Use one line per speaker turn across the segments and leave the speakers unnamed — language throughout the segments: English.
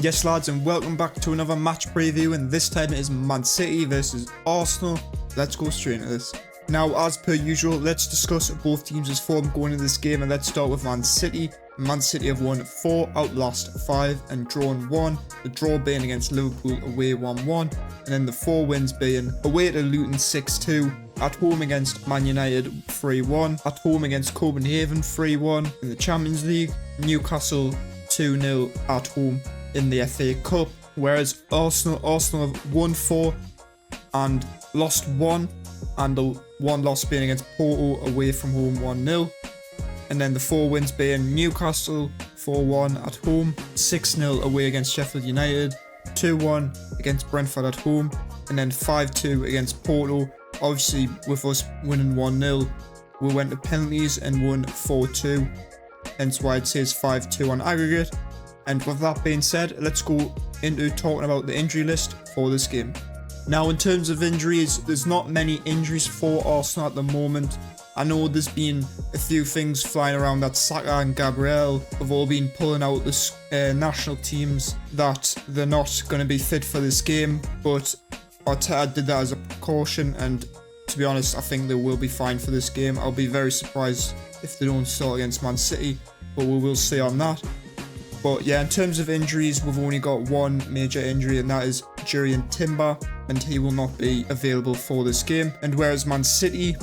Yes lads, and welcome back to another match preview, and this time it is Man City versus Arsenal. Let's go straight into this. Now, as per usual, let's discuss both teams' form going into this game, and let's start with Man City. Man City have won 4 out of the last 5 and drawn 1. The draw being against Liverpool away 1-1, and then the 4 wins being away to Luton 6-2, at home against Man United 3-1, at home against Copenhagen 3-1 in the Champions League, Newcastle 2-0 at home in the FA Cup, whereas Arsenal have won 4 and lost 1, and the 1 loss being against Porto away from home 1-0, and then the 4 wins being Newcastle 4-1 at home, 6-0 away against Sheffield United, 2-1 against Brentford at home, and then 5-2 against Porto. Obviously, with us winning 1-0, we went to penalties and won 4-2, hence why it says 5-2 on aggregate. And with that being said, let's go into talking about the injury list for this game. Now, in terms of injuries, there's not many injuries for Arsenal at the moment. I know there's been a few things flying around that Saka and Gabriel have all been pulling out the national teams, that they're not going to be fit for this game, but Etihad did that as a precaution, and to be honest, I think they will be fine for this game. I'll be very surprised if they don't start against Man City, but we will see on that. But yeah, in terms of injuries, we've only got one major injury, and that is Jurriën Timber, and he will not be available for this game. And whereas Man City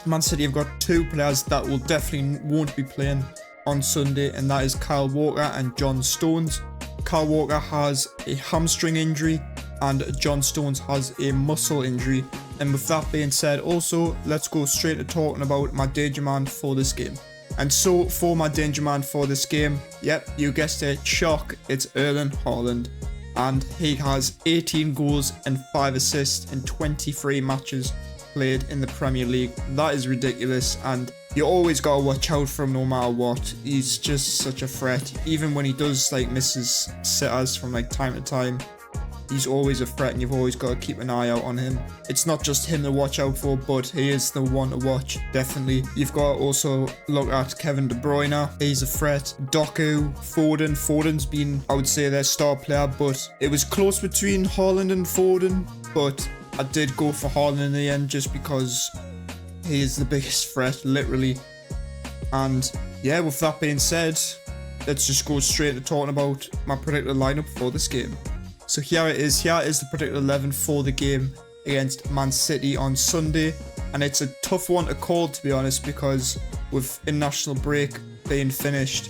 have got 2 players that will definitely won't be playing on Sunday, and that is Kyle Walker and John Stones. Kyle Walker has a hamstring injury, and John Stones has a muscle injury. And with that being said, also, let's go straight to talking about my danger man for this game. And so, for my danger man for this game, yep, you guessed it, shock, it's Erling Haaland. And he has 18 goals and 5 assists in 23 matches played in the Premier League. That is ridiculous, and you always gotta watch out for him no matter what. He's just such a threat. Even when he does miss his sitters from time to time, he's always a threat, and you've always got to keep an eye out on him. It's not just him to watch out for, but he is the one to watch, definitely. You've got to also look at Kevin De Bruyne. He's a threat. Doku, Foden. Foden's been, I would say, their star player, but it was close between Haaland and Foden, but I did go for Haaland in the end just because he is the biggest threat, literally. And yeah, with that being said, let's just go straight to talking about my predicted lineup for this game. So here it is. Here is the predicted 11 for the game against Man City on Sunday. And it's a tough one to call, to be honest, because with international break being finished,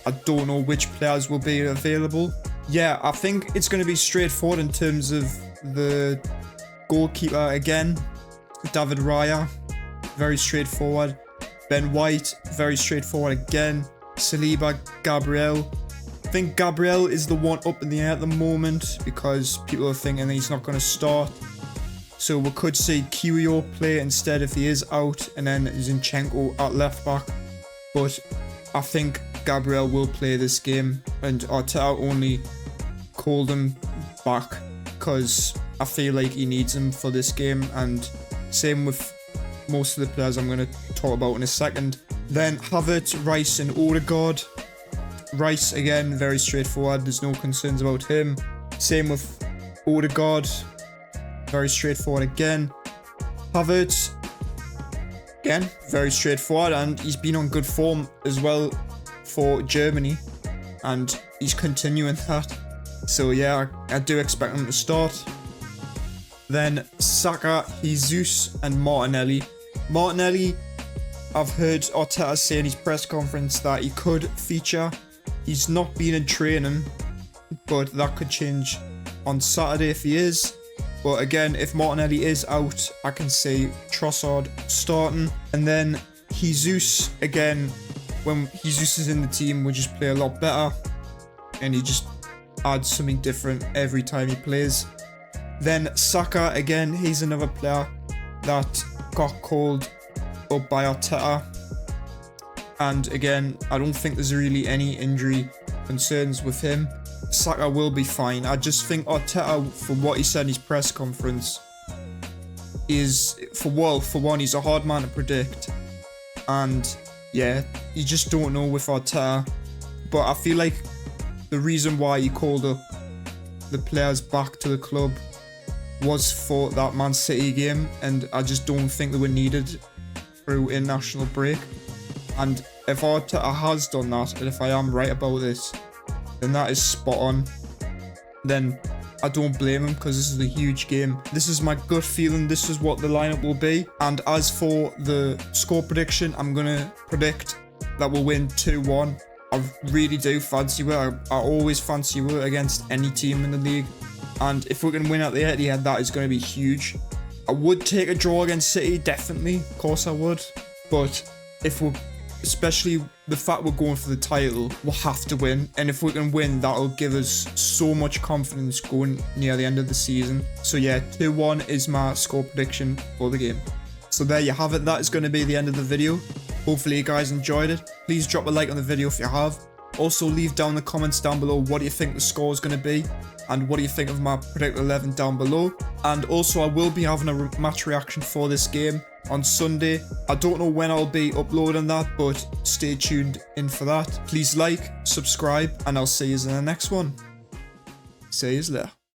I don't know which players will be available. Yeah, I think it's going to be straightforward in terms of the goalkeeper again. David Raya, very straightforward. Ben White, very straightforward again. Saliba, Gabriel. I think Gabriel is the one up in the air at the moment because people are thinking he's not going to start. So we could see Kiwior play instead if he is out, and then Zinchenko at left back. But I think Gabriel will play this game, and Arteta only called him back because I feel like he needs him for this game, and same with most of the players I'm going to talk about in a second. Then Havertz, Rice and Odegaard. Rice, again, very straightforward. There's no concerns about him. Same with Odegaard. Very straightforward again. Havertz, again, very straightforward. And he's been on good form as well for Germany. And he's continuing that. So yeah, I do expect him to start. Then Saka, Jesus and Martinelli. Martinelli, I've heard Arteta say in his press conference that he could feature. He's not been in training, but that could change on Saturday if he is. But again, if Martinelli is out, I can see Trossard starting. And then Jesus, again, when Jesus is in the team, we just play a lot better. And he just adds something different every time he plays. Then Saka, again, he's another player that got called up by Arteta. And again, I don't think there's really any injury concerns with him. Saka will be fine. I just think Arteta, for what he said in his press conference, is, for one, he's a hard man to predict. And yeah, you just don't know with Arteta. But I feel like the reason why he called up the players back to the club was for that Man City game, and I just don't think they were needed through international break. And if Arteta has done that, and if I am right about this, then that is spot on. Then I don't blame him, because this is a huge game. This is my gut feeling. This is what the lineup will be. And as for the score prediction, I'm going to predict that we'll win 2-1. I really do fancy it. I always fancy it against any team in the league. And if we can win at the Etihad, that is going to be huge. I would take a draw against City, definitely. Of course I would. But if we're, especially the fact we're going for the title, we'll have to win. And if we can win, that'll give us so much confidence going near the end of the season. So yeah, 2-1 is my score prediction for the game. So there you have it. That is going to be the end of the video. Hopefully you guys enjoyed it. Please drop a like on the video if you have. Also leave down in the comments down below what do you think the score is going to be, and what do you think of my predicted 11 down below. And also I will be having a match reaction for this game on Sunday. I don't know when I'll be uploading that, but stay tuned in for that. Please like, subscribe, and I'll see you in the next one. See you later.